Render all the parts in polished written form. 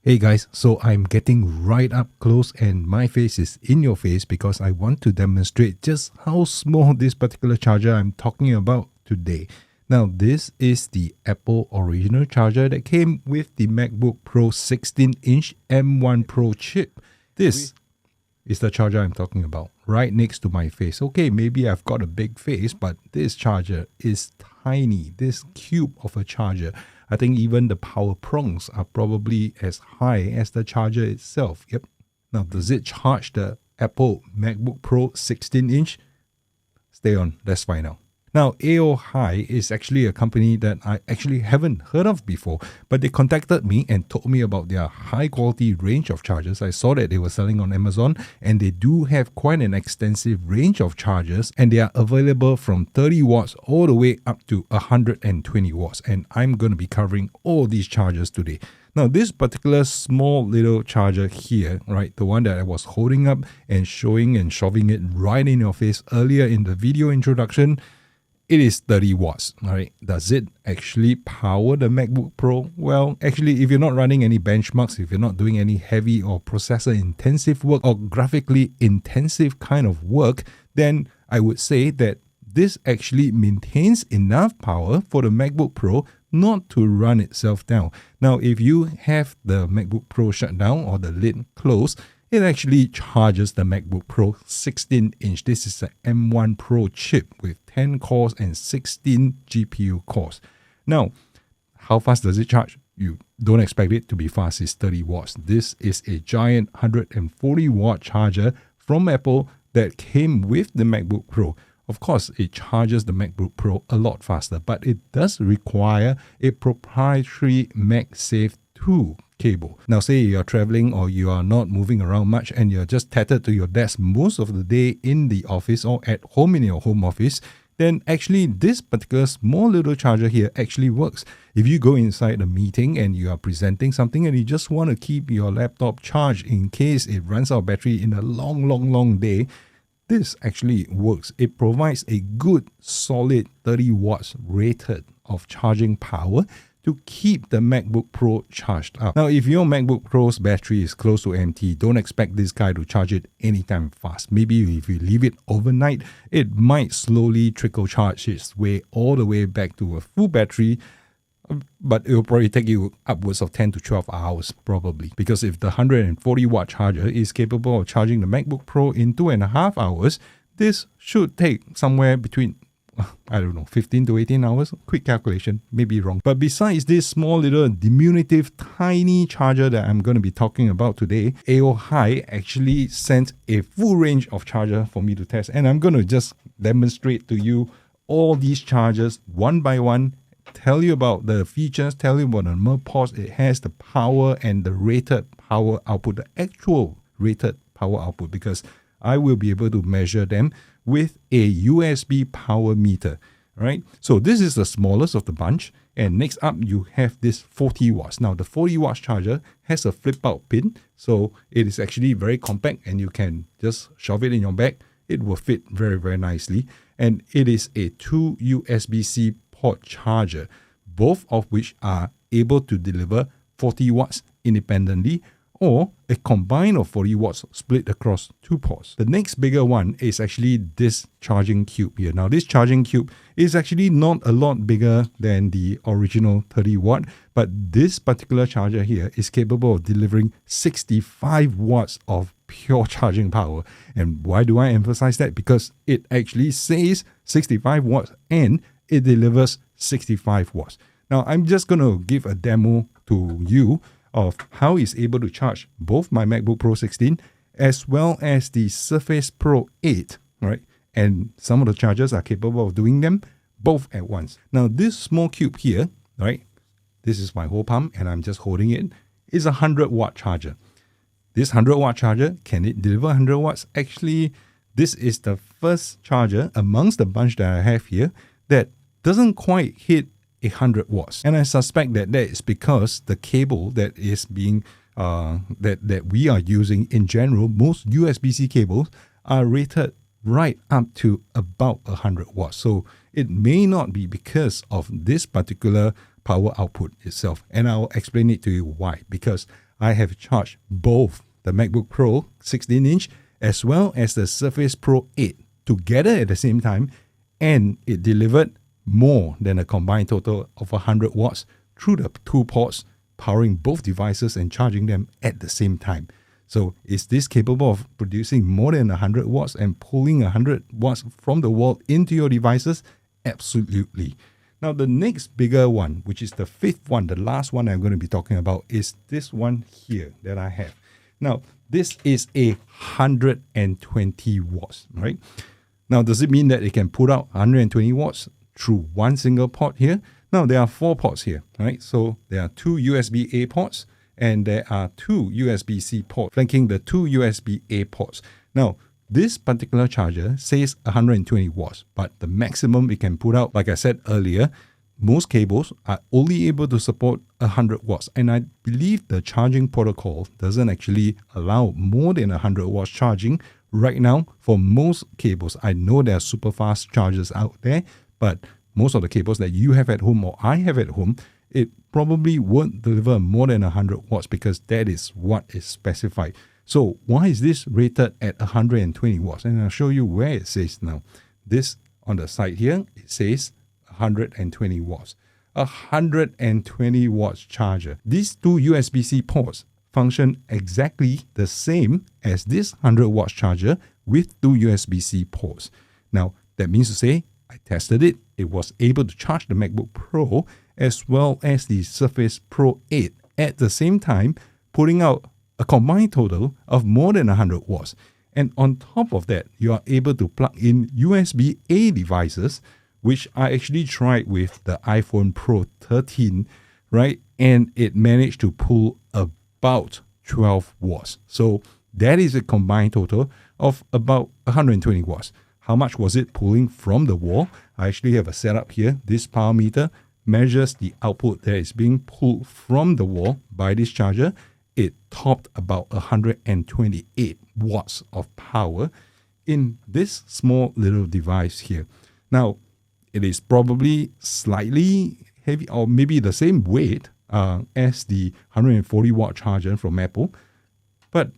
Hey guys, so I'm getting right up close and my face is in your face because I want to demonstrate just how small this particular charger I'm talking about today. Now this is the Apple original charger that came with the MacBook Pro 16-inch M1 Pro chip. This is the charger I'm talking about, right next to my face. Okay, maybe I've got a big face, but this charger is tiny, this cube of a charger. I think even the power prongs are probably as high as the charger itself. Yep. Now, does it charge the Apple MacBook Pro 16-inch? Stay on, let's find out. Now, Aohi is actually a company that I actually haven't heard of before, but they contacted me and told me about their high-quality range of chargers. I saw that they were selling on Amazon, and they do have quite an extensive range of chargers, and they are available from 30 watts all the way up to 120 watts, and I'm going to be covering all these chargers today. Now, this particular small little charger here, right, the one that I was holding up and showing and shoving it right in your face earlier in the video introduction, it is 30 watts, all right? Does it actually power the MacBook Pro? Well, actually, if you're not running any benchmarks, if you're not doing any heavy or processor-intensive work or graphically intensive kind of work, then I would say that this actually maintains enough power for the MacBook Pro not to run itself down. Now, if you have the MacBook Pro shut down or the lid closed, it actually charges the MacBook Pro 16-inch. This is an M1 Pro chip with 10 cores and 16 GPU cores. Now, how fast does it charge? You don't expect it to be fast. It's 30 watts. This is a giant 140 watt charger from Apple that came with the MacBook Pro. Of course, it charges the MacBook Pro a lot faster, but it does require a proprietary MagSafe 2 cable. Now, say you're traveling or you are not moving around much and you're just tethered to your desk most of the day in the office or at home in your home office, then actually this particular small little charger here actually works. If you go inside a meeting and you are presenting something and you just want to keep your laptop charged in case it runs out of battery in a long day, this actually works. It provides a good solid 30 watts rated of charging power to keep the MacBook Pro charged up. Now, if your MacBook Pro's battery is close to empty, don't expect this guy to charge it anytime fast. Maybe if you leave it overnight, it might slowly trickle charge its way all the way back to a full battery, but it will probably take you upwards of 10 to 12 hours probably. Because if the 140 watt charger is capable of charging the MacBook Pro in 2.5 hours, this should take somewhere between 15 to 18 hours. Quick calculation, maybe wrong. But besides this small little diminutive tiny charger that I'm going to be talking about today, Aohi actually sent a full range of charger for me to test. And I'm going to just demonstrate to you all these chargers one by one, tell you about the features, tell you about the number of ports it has, the power and the rated power output, the actual rated power output, because I will be able to measure them with a USB power meter, right? So this is the smallest of the bunch. And next up, you have this 40 watts. Now, the 40 watts charger has a flip-out pin. So it is actually very compact and you can just shove it in your bag. It will fit very, very nicely. And it is a 2 USB-C port charger, both of which are able to deliver 40 watts independently or a combine of 40 watts split across 2 ports. The next bigger one is actually this charging cube here. Now, this charging cube is actually not a lot bigger than the original 30 watt, but this particular charger here is capable of delivering 65 watts of pure charging power. And why do I emphasize that? Because it actually says 65 watts and it delivers 65 watts. Now, I'm just going to give a demo to you of how it's able to charge both my MacBook Pro 16 as well as the Surface Pro 8, right? And some of the chargers are capable of doing them both at once. Now, this small cube here, right? This is my whole palm and I'm just holding it, is a 100 watt charger. This 100 watt charger, can it deliver 100 watts? Actually, this is the first charger amongst the bunch that I have here that doesn't quite hit 100 watts. And I suspect that is because the cable that is being that we are using in general, most USB-C cables are rated right up to about 100 watts. So it may not be because of this particular power output itself. And I'll explain it to you why. Because I have charged both the MacBook Pro 16-inch as well as the Surface Pro 8 together at the same time, and it delivered more than a combined total of 100 watts through the two ports, powering both devices and charging them at the same time. So is this capable of producing more than 100 watts and pulling 100 watts from the wall into your devices? Absolutely. Now the next bigger one, which is the fifth one, the last one I'm going to be talking about, is this one here that I have. Now this is a 120 watts, right? Now does it mean that it can put out 120 watts through one single port here? Now there are 4 ports here, right? So there are 2 USB-A ports and there are 2 USB-C ports flanking the 2 USB-A ports. Now this particular charger says 120 watts, but the maximum it can put out, like I said earlier, most cables are only able to support 100 watts. And I believe the charging protocol doesn't actually allow more than 100 watts charging right now for most cables. I know there are super fast chargers out there, but most of the cables that you have at home or I have at home, it probably won't deliver more than 100 watts because that is what is specified. So why is this rated at 120 watts? And I'll show you where it says now. This on the side here, it says 120 watts. 120 watts charger. These 2 USB-C ports function exactly the same as this 100 watts charger with 2 USB-C ports. Now, that means to say, I tested it. It was able to charge the MacBook Pro as well as the Surface Pro 8 at the same time, putting out a combined total of more than 100 watts. And on top of that, you are able to plug in USB-A devices, which I actually tried with the iPhone Pro 13, right? And it managed to pull about 12 watts. So that is a combined total of about 120 watts. How much was it pulling from the wall? I actually have a setup here. This power meter measures the output that is being pulled from the wall by this charger. It topped about 128 watts of power in this small little device here. Now, it is probably slightly heavy or maybe the same weight as the 140 watt charger from Apple, but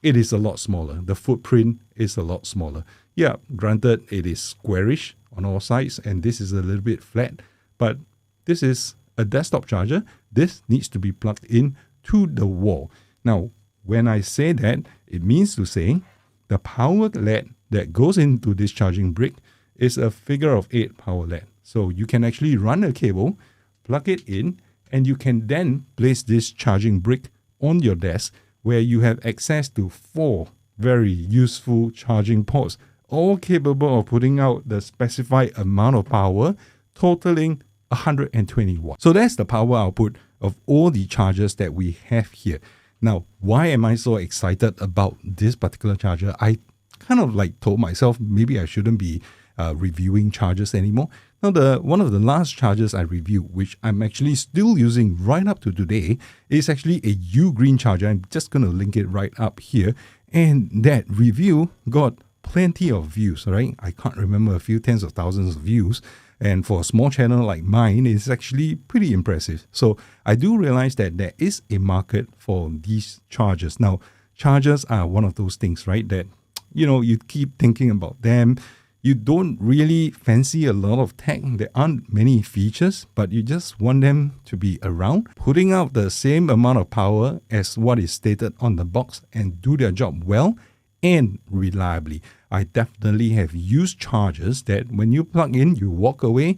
it is a lot smaller. The footprint is a lot smaller. Yeah, granted, it is squarish on all sides and this is a little bit flat, but this is a desktop charger. This needs to be plugged in to the wall. Now, when I say that, it means to say the power LED that goes into this charging brick is a figure of 8 power LED. So you can actually run a cable, plug it in, and you can then place this charging brick on your desk where you have access to 4 very useful charging ports, all capable of putting out the specified amount of power, totaling 120 watts. So that's the power output of all the chargers that we have here. Now, why am I so excited about this particular charger? I kind of like told myself maybe I shouldn't be reviewing chargers anymore. Now, one of the last chargers I reviewed, which I'm actually still using right up to today, is actually a U-Green charger. I'm just going to link it right up here. And that review got plenty of views, right? I can't remember, a few tens of thousands of views. And for a small channel like mine, it's actually pretty impressive. So I do realize that there is a market for these chargers. Now, chargers are one of those things, right? That, you keep thinking about them. You don't really fancy a lot of tech. There aren't many features, but you just want them to be around, putting out the same amount of power as what is stated on the box and do their job well and reliably. I definitely have used chargers that when you plug in, you walk away,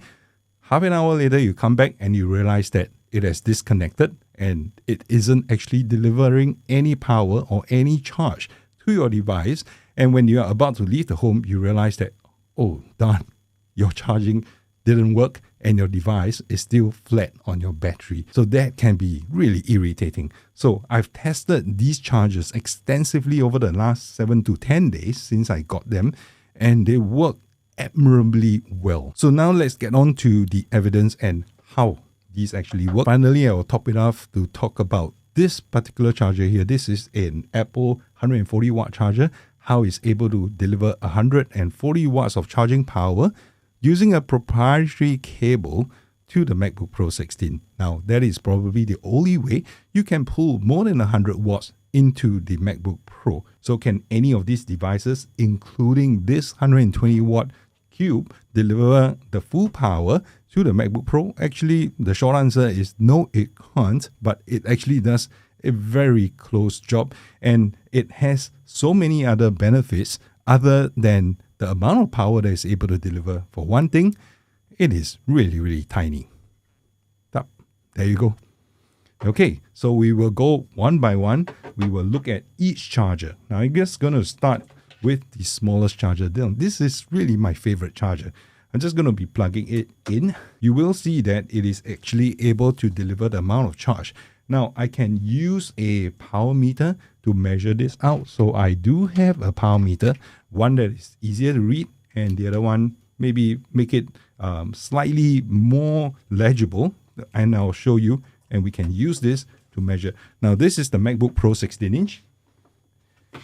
half an hour later you come back and you realize that it has disconnected and it isn't actually delivering any power or any charge to your device. And when you are about to leave the home, you realize that, oh darn, your charging didn't work and your device is still flat on your battery. So that can be really irritating. So I've tested these chargers extensively over the last 7 to 10 days since I got them, and they work admirably well. So now let's get on to the evidence and how these actually work. Finally, I will top it off to talk about this particular charger here. This is an Apple 140 watt charger, how it's able to deliver 140 watts of charging power using a proprietary cable to the MacBook Pro 16. Now, that is probably the only way you can pull more than 100 watts into the MacBook Pro. So can any of these devices, including this 120 watt cube, deliver the full power to the MacBook Pro? Actually, the short answer is no, it can't, but it actually does a very close job, and it has so many other benefits other than the amount of power that it's able to deliver. For one thing, it is really, really tiny. There you go. Okay, so we will go one by one. We will look at each charger. Now, I'm just going to start with the smallest charger. This is really my favorite charger. I'm just going to be plugging it in. You will see that it is actually able to deliver the amount of charge. Now, I can use a power meter to measure this out. So I do have a power meter, one that is easier to read, and the other one maybe make it slightly more legible. And I'll show you, and we can use this to measure. Now, this is the MacBook Pro 16-inch.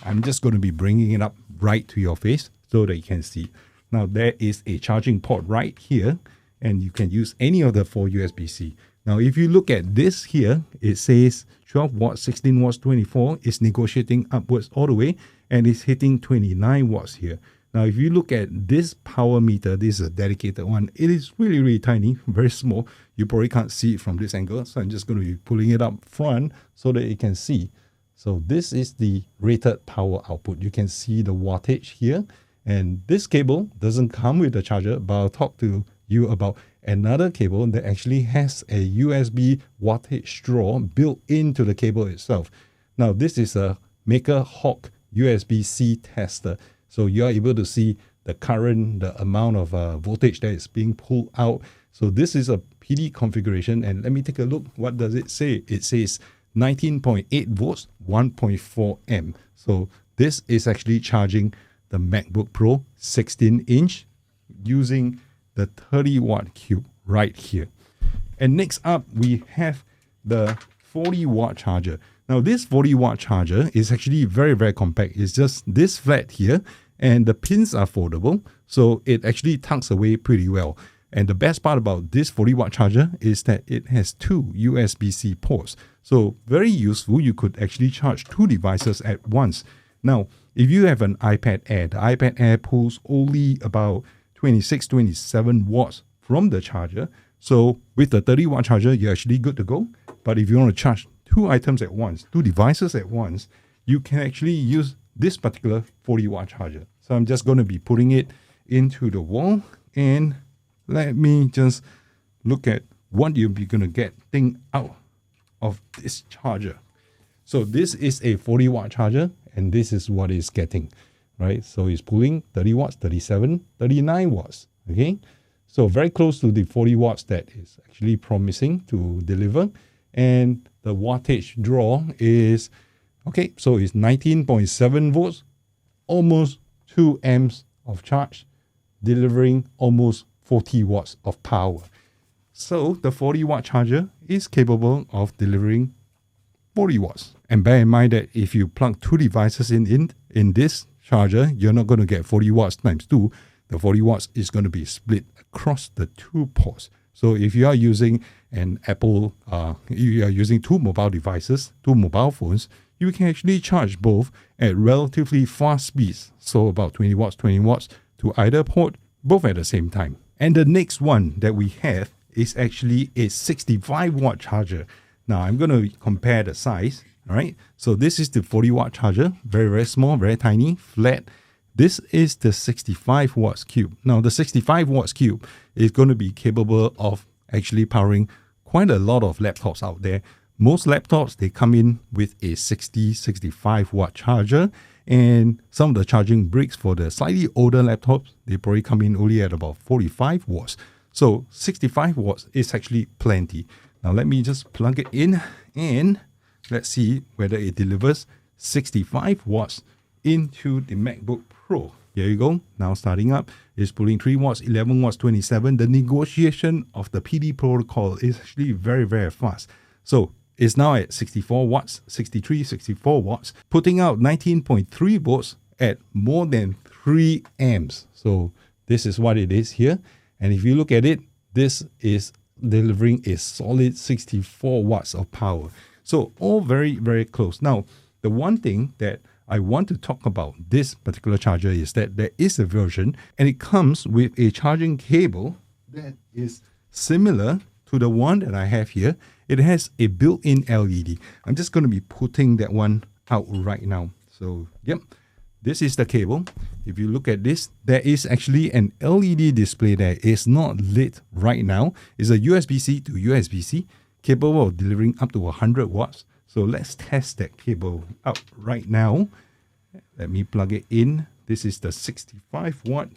I'm just going to be bringing it up right to your face so that you can see. Now, there is a charging port right here, and you can use any of the 4 USB-C. Now, if you look at this here, it says 12 watts, 16 watts, 24 is negotiating upwards all the way, and it's hitting 29 watts here. Now, if you look at this power meter, this is a dedicated one. It is really, really tiny, very small. You probably can't see it from this angle, so I'm just going to be pulling it up front so that you can see. So this is the rated power output. You can see the wattage here. And this cable doesn't come with the charger, but I'll talk to you about another cable that actually has a USB wattage draw built into the cable itself. Now, this is a Maker Hawk USB-C tester. So you're able to see the current, the amount of voltage that is being pulled out. So this is a PD configuration. And let me take a look. What does it say? It says 19.8 volts, 1.4 amp. So this is actually charging the MacBook Pro 16-inch using the 30 watt cube right here. And next up, we have the 40 watt charger. Now, this 40 watt charger is actually very, very compact. It's just this flat here, and the pins are foldable, so it actually tucks away pretty well. And the best part about this 40 watt charger is that it has 2 USB-C ports. So very useful. You could actually charge 2 devices at once. Now, if you have an iPad Air, the iPad Air pulls only about 26, 27 watts from the charger. So with the 30 watt charger, you're actually good to go. But if you want to charge 2 items at once, 2 devices at once, you can actually use this particular 40 watt charger. So I'm just going to be putting it into the wall, and let me just look at what you'll be going to get out of this charger. So this is a 40 watt charger, and this is what it's getting, right? So it's pulling 30 watts, 37, 39 watts, okay? So very close to the 40 watts that is actually promising to deliver. And the wattage draw is, okay, so it's 19.7 volts, almost 2 amps of charge, delivering almost 40 watts of power. So the 40 watt charger is capable of delivering 40 watts. And bear in mind that if you plug 2 devices in this charger, you're not going to get 40 watts times 2. The 40 watts is going to be split across the 2 ports. So if you are using an Apple, you are using 2 mobile devices, 2 mobile phones, you can actually charge both at relatively fast speeds. So about 20 watts to either port, both at the same time. And the next one that we have is actually a 65 watt charger. Now I'm going to compare the size, all right? So this is the 40 watt charger, very, very small, very tiny, flat. This is the 65 watts cube. Now the 65 watts cube is going to be capable of actually powering quite a lot of laptops out there. Most laptops, they come in with a 65 watt charger, and some of the charging bricks for the slightly older laptops, they probably come in only at about 45 watts. So 65 watts is actually plenty. Now let me just plug it in, and let's see whether it delivers 65 watts into the MacBook Pro. There you go. Now starting up, it's pulling 3 watts, 11 watts, 27. The negotiation of the PD protocol is actually very, very fast. So it's now at 64 watts, 63, 64 watts, putting out 19.3 volts at more than 3 amps. So this is what it is here. And if you look at it, this is delivering a solid 64 watts of power. So all very, very close. Now, the one thing that I want to talk about this particular charger is that there is a version and it comes with a charging cable that is similar to the one that I have here. It has a built-in LED. I'm just going to be putting that one out right now. So, yep, this is the cable. If you look at this, there is actually an LED display there. It's not lit right now. It's a USB-C to USB-C, capable of delivering up to 100 watts. So let's test that cable out right now. Let me plug it in. This is the 65 watt.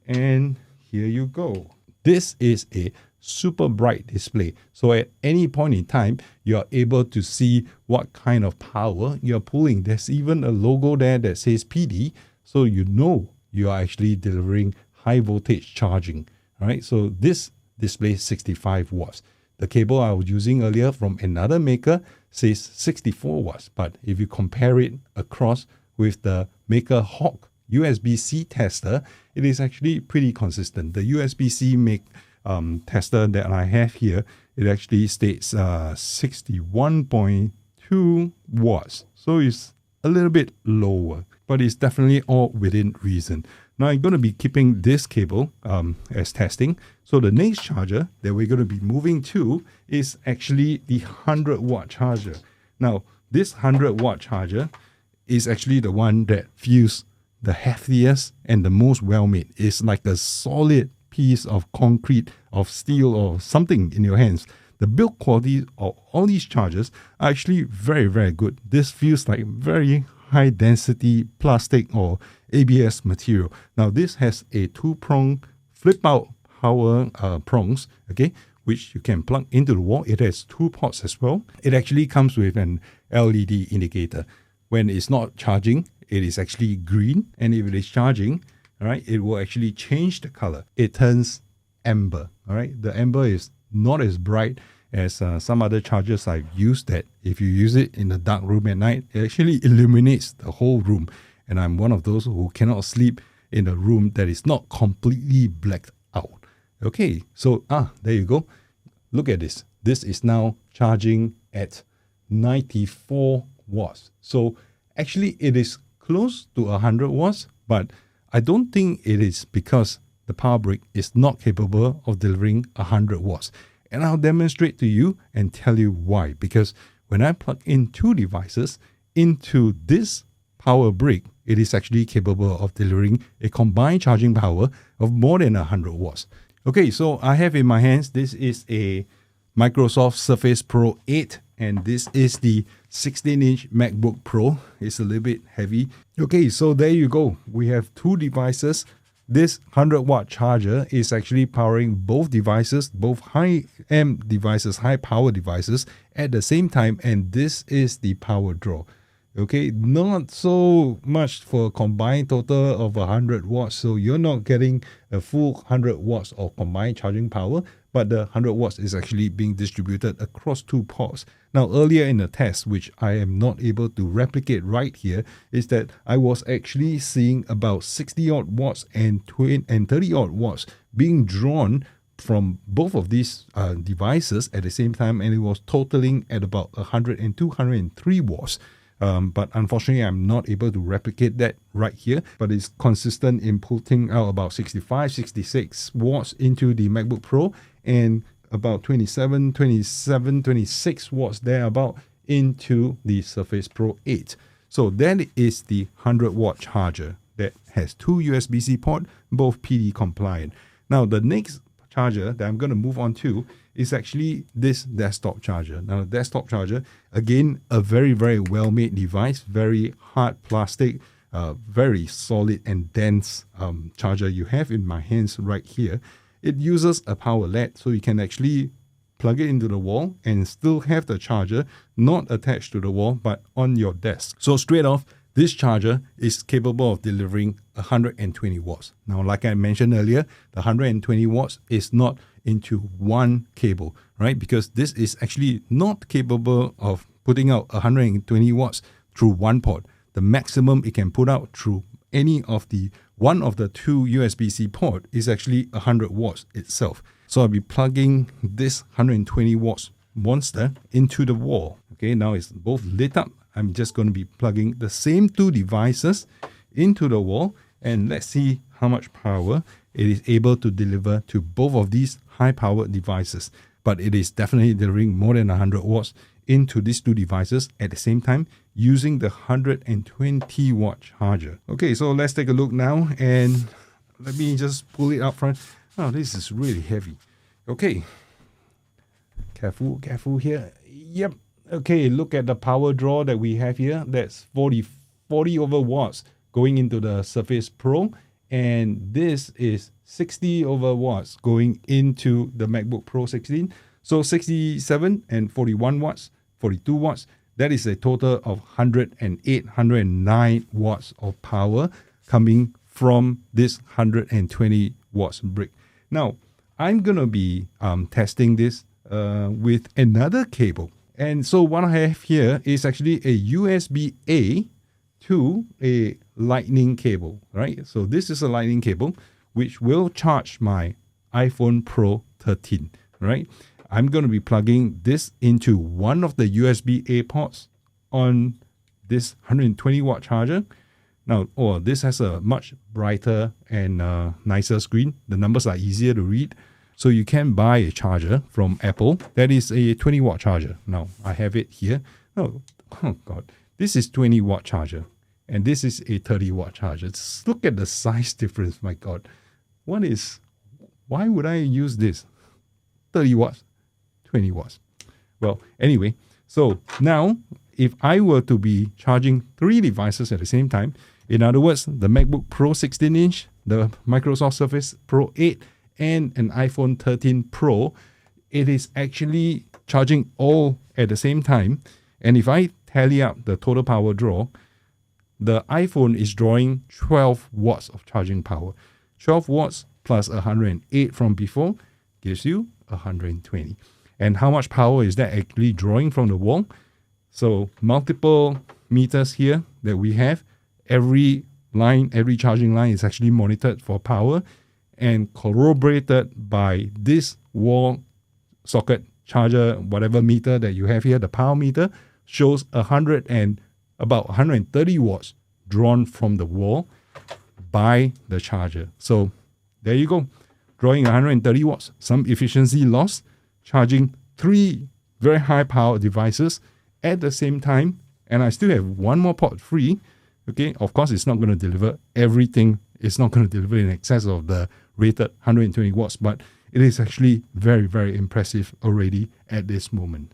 And here you go. This is a super bright display. So at any point in time, you are able to see what kind of power you're pulling. There's even a logo there that says PD. So you know you are actually delivering high voltage charging. All right. So this displays 65 watts. The cable I was using earlier from another maker says 64 watts. But if you compare it across with the Maker Hawk USB-C tester, it is actually pretty consistent. The USB-C tester that I have here, it actually states 61.2 watts. So it's a little bit lower, but it's definitely all within reason. Now I'm going to be keeping this cable as testing. So the next charger that we're going to be moving to is actually the 100 watt charger. Now this 100 watt charger is actually the one that feels the heftiest and the most well made. It's like a solid piece of concrete, of steel or something in your hands. The build quality of all these chargers are actually very, very good. This feels like very high density plastic or ABS material. Now this has a 2-prong flip out power prongs, okay, which you can plug into the wall. It has 2 ports as well. It actually comes with an LED indicator. When it's not charging, it is actually green, and if it is charging, all right, it will actually change the color. It turns amber. All right, the amber is not as bright as some other chargers I've used that if you use it in a dark room at night, it actually illuminates the whole room. And I'm one of those who cannot sleep in a room that is not completely blacked out. Okay, so there you go. Look at this. This is now charging at 94 watts. So actually it is close to 100 watts, but I don't think it is because the power brick is not capable of delivering 100 watts. And I'll demonstrate to you and tell you why. Because when I plug in 2 devices into this power brick, it is actually capable of delivering a combined charging power of more than 100 watts. Okay, so I have in my hands, this is a Microsoft Surface Pro 8, and this is the 16-inch MacBook Pro. It's a little bit heavy. Okay, so there you go. We have 2 devices. This 100 watt charger is actually powering both devices, both high-amp devices, high-power devices at the same time, and this is the power draw. Okay, not so much for a combined total of 100 watts, so you're not getting a full 100 watts of combined charging power, but the 100 watts is actually being distributed across 2 ports. Now, earlier in the test, which I am not able to replicate right here, is that I was actually seeing about 60 odd watts and 30 odd watts being drawn from both of these devices at the same time, and it was totaling at about 100 and 203 watts. But unfortunately, I'm not able to replicate that right here, but it's consistent in putting out about 65, 66 watts into the MacBook Pro and about 26 watts thereabout into the Surface Pro 8. So that is the 100 watt charger that has 2 USB-C ports, both PD compliant. Now, the next charger that I'm going to move on to is actually this desktop charger. Now, the desktop charger, again, a very, very well-made device, very hard plastic, very solid and dense charger you have in my hands right here. It uses a power LED, so you can actually plug it into the wall and still have the charger not attached to the wall, but on your desk. So straight off, this charger is capable of delivering 120 watts. Now, like I mentioned earlier, the 120 watts is not into one cable, right? Because this is actually not capable of putting out 120 watts through one port. The maximum it can put out through one of the 2 USB-C port is actually 100 watts itself. So I'll be plugging this 120 watts monster into the wall. Okay, now it's both lit up. I'm just going to be plugging the same two devices into the wall, and let's see how much power it is able to deliver to both of these high-powered devices. But it is definitely delivering more than 100 watts into these two devices at the same time using the 120 watt charger. Okay, so let's take a look now, and let me just pull it up front. Oh, this is really heavy. Okay, careful here. Yep. Okay, look at the power draw that we have here. That's 40 over watts going into the Surface Pro, and this is 60 over watts going into the MacBook Pro 16. So 67 and 41 watts, 42 watts. That is a total of 108, 109 watts of power coming from this 120 watts brick. Now, I'm going to be testing this with another cable. And so what I have here is actually a USB-A to a lightning cable, right? So this is a lightning cable which will charge my iPhone Pro 13, right? I'm going to be plugging this into one of the USB-A ports on this 120 watt charger. Now, this has a much brighter and nicer screen. The numbers are easier to read. So you can buy a charger from Apple that is a 20 watt charger. Now, I have it here. Oh God, this is 20 watt charger and this is a 30 watt charger. Just look at the size difference, my God. Why would I use this? 30 watts, 20 watts. Well, anyway, so now if I were to be charging 3 devices at the same time, in other words, the MacBook Pro 16-inch, the Microsoft Surface Pro 8, and an iPhone 13 Pro, it is actually charging all at the same time. And if I tally up the total power draw, the iPhone is drawing 12 watts of charging power. 12 watts plus 108 from before gives you 120. And how much power is that actually drawing from the wall? So multiple meters here that we have. Every charging line is actually monitored for power and corroborated by this wall socket charger, whatever meter that you have here. The power meter shows about 130 watts drawn from the wall by the charger. So there you go, drawing 130 watts, some efficiency loss, charging 3 very high power devices at the same time, and I still have one more port free. Okay, of course, it's not going to deliver everything. It's not going to deliver in excess of the rated 120 watts, but it is actually very, very impressive already at this moment.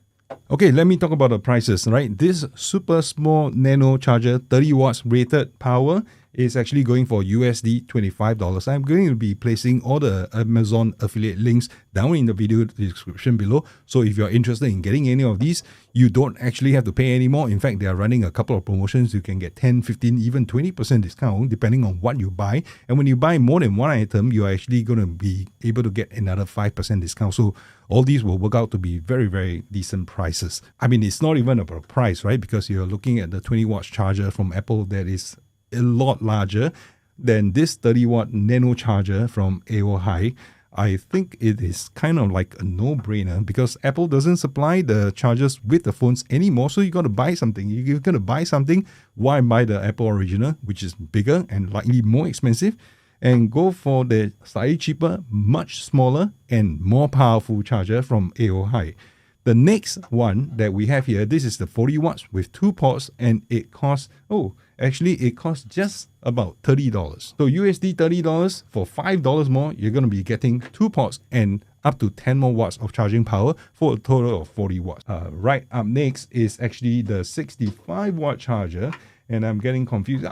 Okay, let me talk about the prices, right? This super small nano charger, 30 watts rated power, is actually going for USD $25. I'm going to be placing all the Amazon affiliate links down in the video description below. So if you're interested in getting any of these, you don't actually have to pay anymore. In fact, they are running a couple of promotions. You can get 10, 15, even 20% discount depending on what you buy. And when you buy more than one item, you're actually going to be able to get another 5% discount. So all these will work out to be very, very decent prices. I mean, it's not even about price, right? Because you're looking at the 20 watts charger from Apple that is a lot larger than this 30 watt nano charger from Aohi. I think it is kind of like a no-brainer because Apple doesn't supply the chargers with the phones anymore. So you got to buy something. You're going to buy something. Why buy the Apple original, which is bigger and likely more expensive, and go for the slightly cheaper, much smaller, and more powerful charger from Aohi? The next one that we have here, this is the 40 watts with 2 ports, and it costs, it costs just about $30. So USD $30 for $5 more, you're going to be getting 2 ports and up to 10 more watts of charging power for a total of 40 watts. Right up next is actually the 65 watt charger, and I'm getting confused.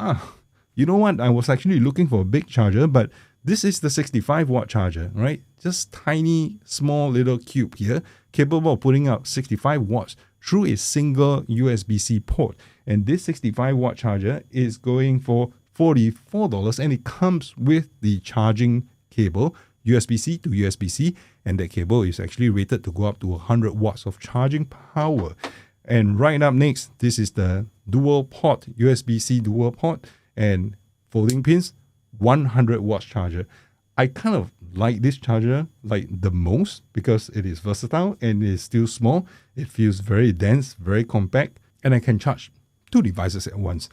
You know what? I was actually looking for a big charger, but this is the 65 watt charger, right? Just tiny, small little cube here, capable of putting out 65 watts through a single USB-C port. And this 65 watt charger is going for $44, and it comes with the charging cable, USB-C to USB-C, and that cable is actually rated to go up to 100 watts of charging power. And right up next, this is the dual port, USB-C dual port, and folding pins, 100 watts charger. I kind of like this charger like the most because it is versatile and it is still small. It feels very dense, very compact, and I can charge 2 devices at once.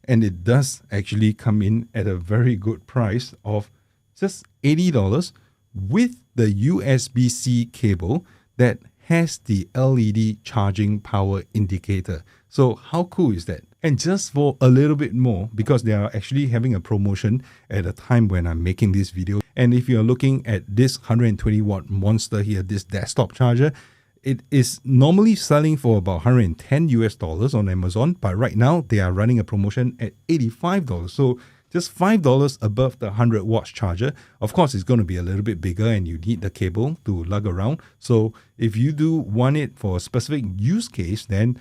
And it does actually come in at a very good price of just $80 with the USB-C cable that has the LED charging power indicator. So how cool is that? And just for a little bit more, because they are actually having a promotion at a time when I'm making this video. And if you're looking at this 120 watt monster here, this desktop charger, it is normally selling for about $110 on Amazon, but right now they are running a promotion at $85. So just $5 above the 100 watts charger. Of course, it's going to be a little bit bigger and you need the cable to lug around. So if you do want it for a specific use case, then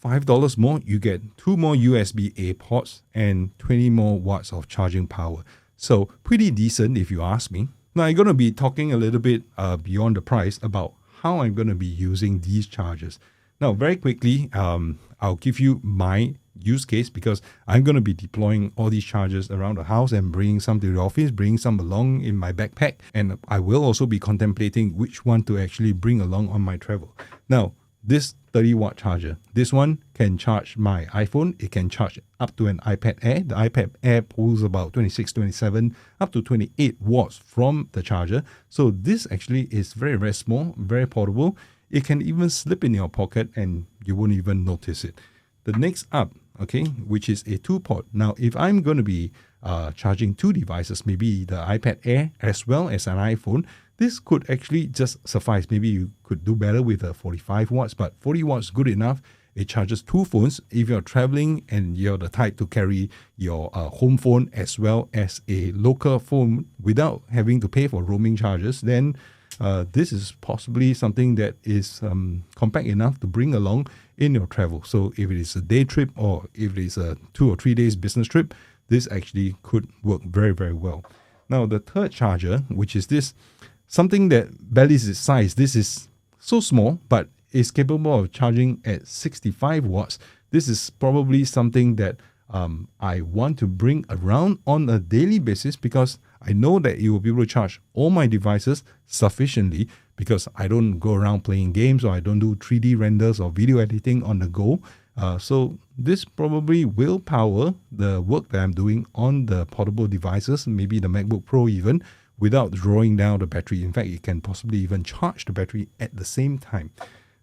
$5 more, you get 2 more USB-A ports and 20 more watts of charging power. So pretty decent if you ask me. Now I'm going to be talking a little bit beyond the price about how I'm going to be using these chargers. Now very quickly, I'll give you my use case because I'm going to be deploying all these chargers around the house and bringing some to the office, bringing some along in my backpack, and I will also be contemplating which one to actually bring along on my travel. Now, this 30 watt charger, this one can charge my iPhone. It can charge up to an iPad Air. The iPad Air pulls about 26, 27, up to 28 watts from the charger. So this actually is very, very small, very portable. It can even slip in your pocket and you won't even notice it. The next up, okay, which is a 2-port. Now, if I'm going to be charging 2 devices, maybe the iPad Air as well as an iPhone, this could actually just suffice. Maybe you could do better with 45 watts, but 40 watts good enough. It charges 2 phones. If you're traveling and you're the type to carry your home phone as well as a local phone without having to pay for roaming charges, then this is possibly something that is compact enough to bring along in your travel. So if it is a day trip or if it is a 2 or 3 days business trip, this actually could work very, very well. Now, the third charger, which is this, something that barely is its size. This is so small, but is capable of charging at 65 watts. This is probably something that I want to bring around on a daily basis because I know that it will be able to charge all my devices sufficiently because I don't go around playing games or I don't do 3D renders or video editing on the go. So this probably will power the work that I'm doing on the portable devices, maybe the MacBook Pro even, without drawing down the battery. In fact, it can possibly even charge the battery at the same time.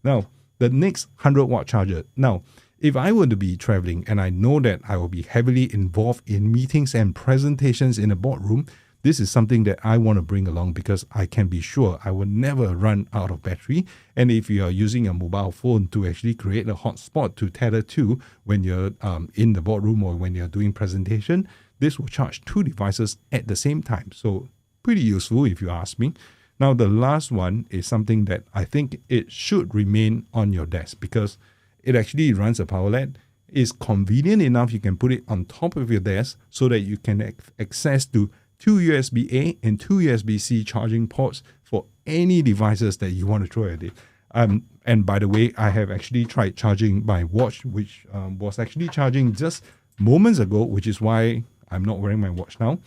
Now, the next 100 watt charger. Now, if I were to be traveling and I know that I will be heavily involved in meetings and presentations in a boardroom, this is something that I want to bring along because I can be sure I will never run out of battery. And if you are using a mobile phone to actually create a hotspot to tether to when you're in the boardroom or when you're doing presentation, this will charge 2 devices at the same time. So pretty useful if you ask me. Now, the last one is something that I think it should remain on your desk because it actually runs a power LED. It's convenient enough you can put it on top of your desk so that you can access to 2 USB-A and 2 USB-C charging ports for any devices that you want to throw at it. And by the way, I have actually tried charging my watch, which was actually charging just moments ago, which is why I'm not wearing my watch now.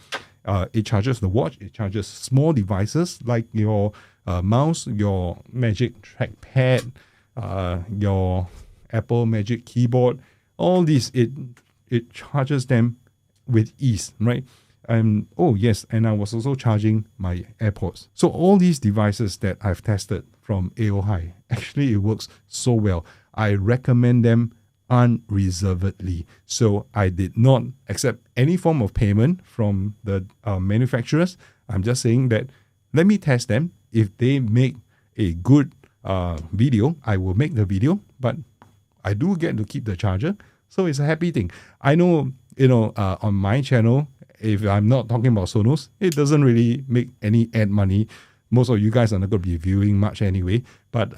It charges the watch, it charges small devices like your mouse, your Magic Trackpad, your Apple Magic Keyboard, all these, it charges them with ease, right? Oh yes, and I was also charging my AirPods. So all these devices that I've tested from Aohi, actually it works so well. I recommend them unreservedly. So I did not accept any form of payment from the manufacturers. I'm just saying that let me test them. If they make a good video, I will make the video, but I do get to keep the charger. So it's a happy thing. I know, on my channel, if I'm not talking about Sonos, it doesn't really make any ad money. Most of you guys are not going to be viewing much anyway, but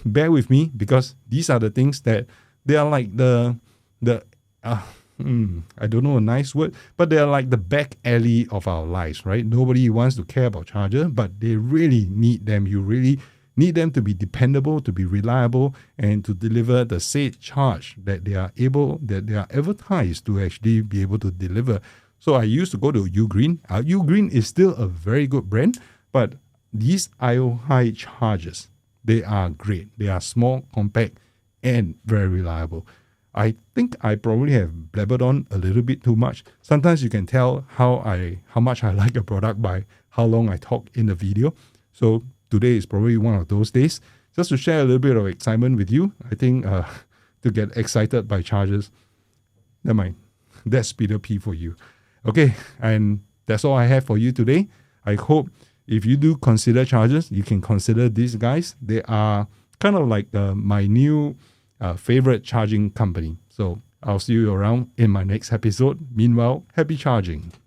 bear with me because these are the things that they are like I don't know a nice word, but they are like the back alley of our lives, right? Nobody wants to care about charger, but they really need them. You really need them to be dependable, to be reliable, and to deliver the said charge that they are advertised to actually be able to deliver So I used to go to Ugreen. Ugreen is still a very good brand, but these Aohi chargers, they are great. They are small, compact, and very reliable. I think I probably have blabbered on a little bit too much. Sometimes you can tell how much I like a product by how long I talk in the video. So today is probably one of those days. Just to share a little bit of excitement with you, I think to get excited by chargers, never mind. That's Peter P for you. Okay, and that's all I have for you today. I hope if you do consider chargers, you can consider these guys. They are kind of like my new favorite charging company. So I'll see you around in my next episode. Meanwhile, happy charging.